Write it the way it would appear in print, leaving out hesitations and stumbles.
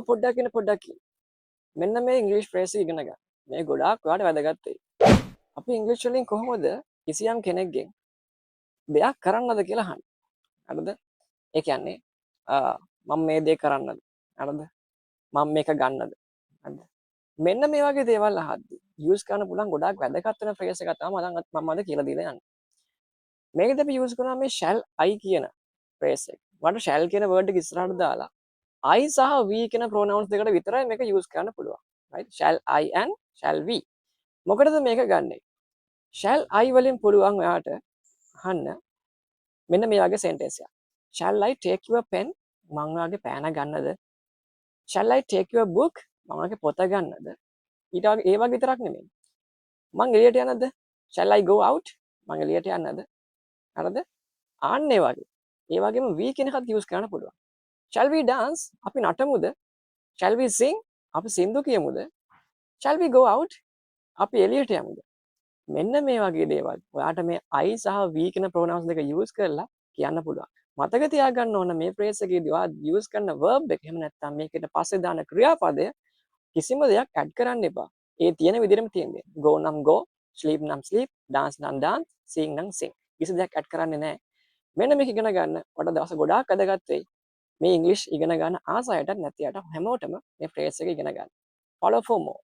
පොඩ්ඩක් ඉන්න පොඩ්ඩක් ඉන්න. මෙන්න මේ ඉංග්‍රීසි ෆ්‍රේස් එක ඉගෙන ගන්න. මේ ගොඩාක් ඔයාලට වැදගත් වෙයි. අපි ඉංග්‍රීසි වලින් කොහොමද කිසියම් කෙනෙක්ගෙන් දෙයක් කරන්නද කියලා අහන්නේ. හරිද? ඒ කියන්නේ මම මේ දේ කරන්නද? හරිද? මම මේක ගන්නද? හරිද? මෙන්න මේ වගේ දේවල් අහද්දී යූස් කරන්න පුළුවන් ගොඩාක් වැදගත් වෙන ෆ්‍රේස් එකක් තමයි මම අද කියලා දීලා යන්නේ. මේකද අපි යූස් කරනවා මේ shall I කියන ෆ්‍රේස් එක. මට shall කියන වර්ඩ් එක ඉස්සරහට දාලා I සහ we කියන pronouns දෙකට විතරයි මේක යූස් කරන්න පුළුවන්. right? Shall I and shall we. මොකටද මේක ගන්නෙ? shall I වලින් පුළුවන් ඔයාට අහන්න මෙන්න මේ වගේ sentence එකක්. Shall I take your pen? මම ඔයාගේ පෑන ගන්නද? Shall I take your book? මම ඔයාගේ පොත ගන්නද? ඊට වගේ ඒ වගේ විතරක් නෙමෙයි. මං එළියට යන්නද? Shall I go out? මං එළියට යන්නද? හරිද? ආන්න ඒ වගේ. ඒ වගේම we කියන එකත් යූස් කරන්න පුළුවන්. Shall we dance? අපි නටමුද? Shall we sing? අපි සින්දු කියමුද? Shall we go out? අපි එළියට යමුද? මෙන්න මේ වගේ දේවල්. ඔයාට මේ I සහ we කියන pronouns දෙක use කරලා කියන්න පුළුවන්. මතක තියාගන්න ඕන මේ phrase එකේදී ඔයා use කරන verb එක එහෙම නැත්නම් මේකට පස්සේ දාන ක්‍රියාපදය කිසිම දෙයක් add කරන්න එපා. ඒ තියෙන විදිහටම තියෙන්නේ. Go නම් go, sleep නම් sleep, dance නම් dance, sing නම් sing. කිසි දෙයක් add කරන්නේ නැහැ. මෙන්න මේක ඉගෙන ගන්න. ඔයාලට දවස් ගොඩාක් වැදගත් වෙයි. මේ ඉංග්‍රීසි ඉගෙන ගන්න ආස අයටත් නැති අයට හැමෝටම මේ phrase එක ඉගෙන ගන්න. Follow for more.